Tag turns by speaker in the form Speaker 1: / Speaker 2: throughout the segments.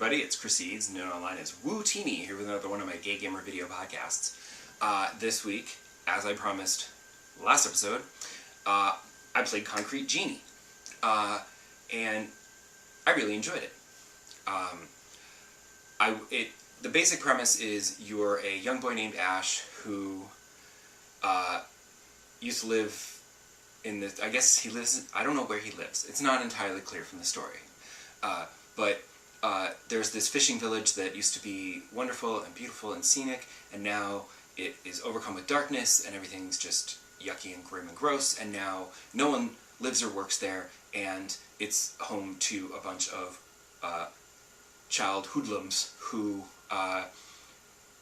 Speaker 1: everybody, it's Chris Eads, known online as Wootini, here with another one of my Gay Gamer video podcasts. This week, as I promised last episode, I played Concrete Genie, and I really enjoyed it. The basic premise is you're a young boy named Ash who used to live in this, I guess he lives, I don't know where he lives. It's not entirely clear from the story. But there's this fishing village that used to be wonderful and beautiful and scenic, and now it is overcome with darkness, and everything's just yucky and grim and gross, and now no one lives or works there, and it's home to a bunch of child hoodlums who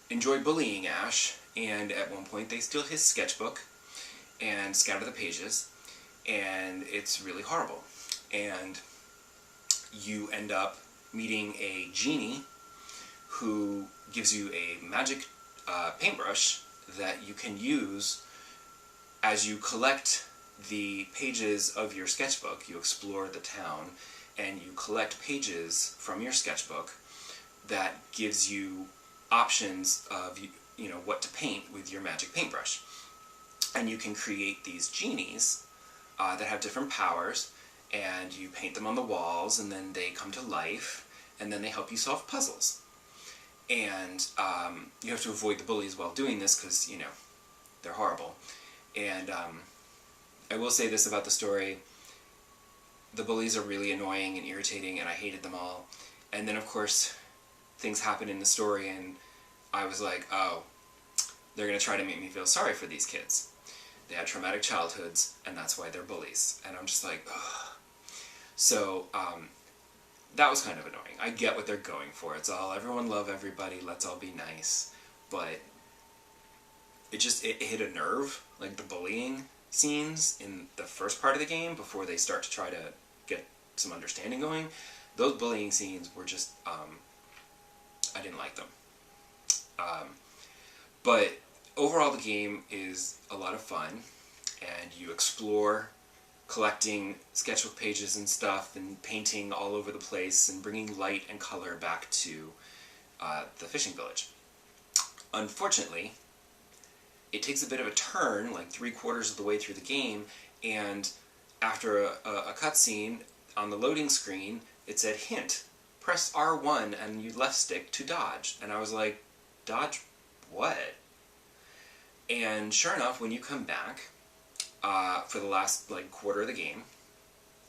Speaker 1: enjoy bullying Ash, and at one point they steal his sketchbook and scatter the pages, and it's really horrible. And you end up meeting a genie who gives you a magic paintbrush that you can use as you collect the pages of your sketchbook. You explore the town and you collect pages from your sketchbook that gives you options of what to paint with your magic paintbrush. And you can create these genies that have different powers, and you paint them on the walls, and then they come to life, and then they help you solve puzzles. And you have to avoid the bullies while doing this because, they're horrible. And I will say this about the story: the bullies are really annoying and irritating, and I hated them all. And then, of course, things happen in the story, and I was like, oh, they're going to try to make me feel sorry for these kids. They had traumatic childhoods, and that's why they're bullies. And I'm just like, ugh. So, that was kind of annoying. I get what they're going for. It's all, everyone love everybody, let's all be nice. But it hit a nerve, like the bullying scenes in the first part of the game, before they start to try to get some understanding going. Those bullying scenes were just, I didn't like them. But overall the game is a lot of fun, and you explore collecting sketchbook pages and stuff, and painting all over the place, and bringing light and color back to the fishing village. Unfortunately, it takes a bit of a turn, like 3/4 of the way through the game, and after a cutscene on the loading screen, it said, hint, press R1 and you left stick to dodge. And I was like, dodge what? And sure enough, when you come back, for the last quarter of the game,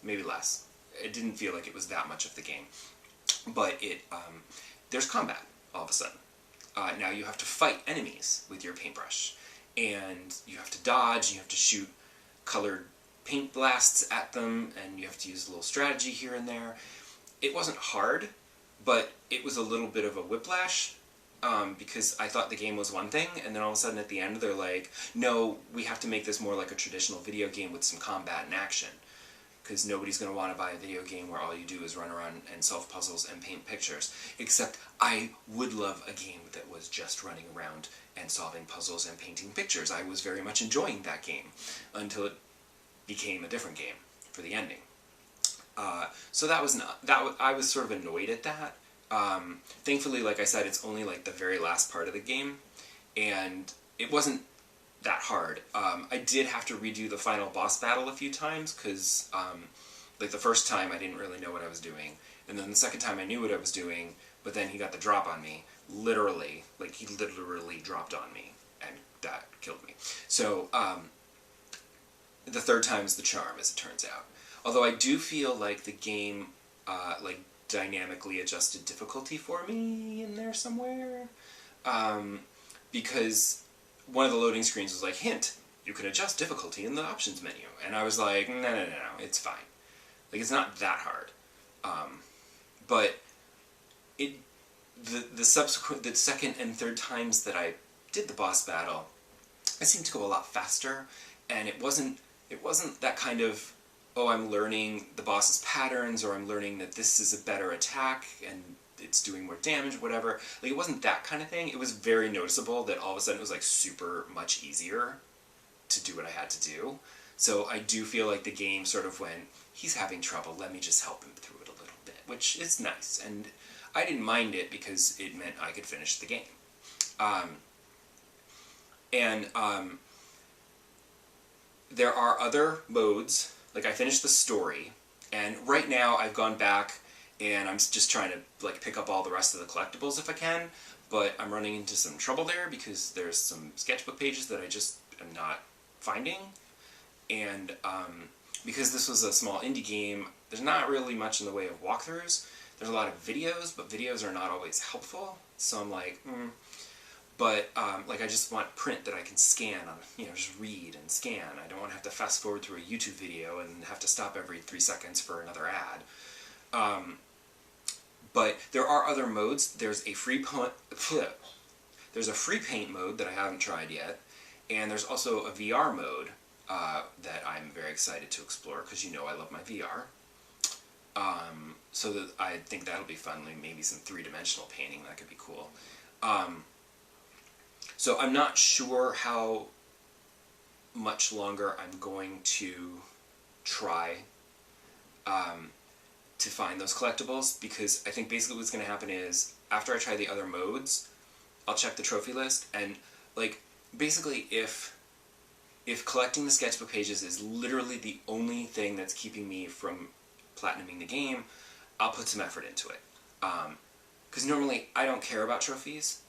Speaker 1: maybe less. It didn't feel like it was that much of the game, but there's combat all of a sudden. Now you have to fight enemies with your paintbrush, and you have to dodge. You have to shoot colored paint blasts at them, and you have to use a little strategy here and there. It wasn't hard, but it was a little bit of a whiplash. Because I thought the game was one thing, and then all of a sudden at the end they're like, no, we have to make this more like a traditional video game with some combat and action. Because nobody's going to want to buy a video game where all you do is run around and solve puzzles and paint pictures. Except I would love a game that was just running around and solving puzzles and painting pictures. I was very much enjoying that game until it became a different game for the ending. So that was not, I was sort of annoyed at that. Thankfully, like I said, it's only the very last part of the game, and it wasn't that hard. I did have to redo the final boss battle a few times, because, the first time I didn't really know what I was doing, and then the second time I knew what I was doing, but then he got the drop on me, literally, he literally dropped on me, and that killed me. So, the third time is the charm, as it turns out. Although I do feel like the game, dynamically adjusted difficulty for me in there somewhere, because one of the loading screens was like, hint, you can adjust difficulty in the options menu, and I was like, no, it's fine. It's not that hard. But the second and third times that I did the boss battle, it seemed to go a lot faster, and it wasn't that kind of, oh, I'm learning the boss's patterns, or I'm learning that this is a better attack, and it's doing more damage, whatever. It wasn't that kind of thing. It was very noticeable that all of a sudden it was, super much easier to do what I had to do. So I do feel like the game sort of went, he's having trouble, let me just help him through it a little bit, which is nice. And I didn't mind it because it meant I could finish the game. There are other modes, like I finished the story, and right now I've gone back and I'm just trying to like pick up all the rest of the collectibles if I can, but I'm running into some trouble there because there's some sketchbook pages that I just am not finding, and because this was a small indie game, there's not really much in the way of walkthroughs. There's a lot of videos, but videos are not always helpful, so I'm like, But, like, I just want print that I can scan on, just read and scan. I don't want to have to fast forward through a YouTube video and have to stop every 3 seconds for another ad. But there are other modes. There's a free paint mode that I haven't tried yet, and there's also a VR mode that I'm very excited to explore, because I love my VR. So that I think that'll be fun, like maybe some three-dimensional painting, that could be cool. So I'm not sure how much longer I'm going to try to find those collectibles, because I think basically what's going to happen is, after I try the other modes, I'll check the trophy list, and like basically if collecting the sketchbook pages is literally the only thing that's keeping me from platinuming the game, I'll put some effort into it. Because normally I don't care about trophies.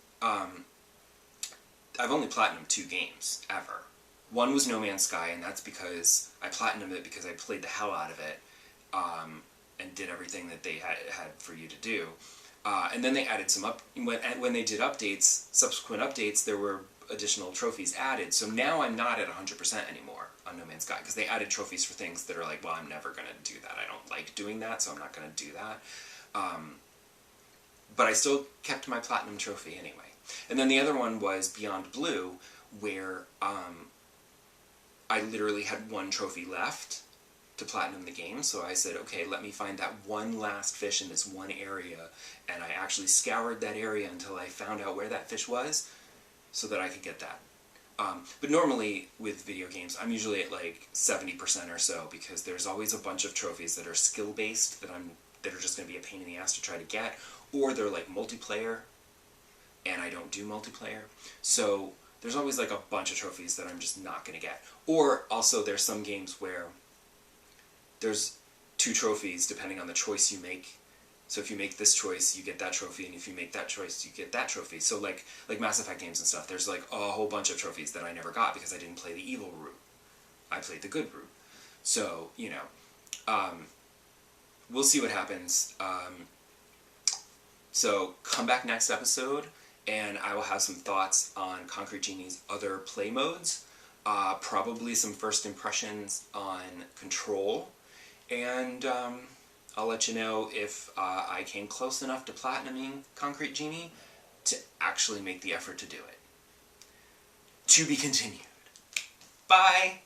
Speaker 1: I've only platinumed 2 games, ever. One was No Man's Sky, and that's because I platinumed it because I played the hell out of it, and did everything that they had for you to do. And then they added some when they did updates, subsequent updates, there were additional trophies added, so now I'm not at 100% anymore on No Man's Sky, because they added trophies for things that are like, well, I'm never going to do that. I don't like doing that, so I'm not going to do that. But I still kept my platinum trophy anyway. And then the other one was Beyond Blue, where I literally had 1 trophy left to platinum the game, so I said, okay, let me find that one last fish in this one area, and I actually scoured that area until I found out where that fish was, so that I could get that. But normally, with video games, I'm usually at like 70% or so, because there's always a bunch of trophies that are skill-based, that are just going to be a pain in the ass to try to get, or they're like multiplayer, and I don't do multiplayer, so there's always like a bunch of trophies that I'm just not going to get. Or also there's some games where there's 2 trophies depending on the choice you make. So if you make this choice, you get that trophy, and if you make that choice, you get that trophy. So like Mass Effect games and stuff, there's like a whole bunch of trophies that I never got because I didn't play the evil route. I played the good route. So, we'll see what happens. So come back next episode, and I will have some thoughts on Concrete Genie's other play modes, probably some first impressions on Control, and I'll let you know if I came close enough to platinuming Concrete Genie to actually make the effort to do it. To be continued. Bye!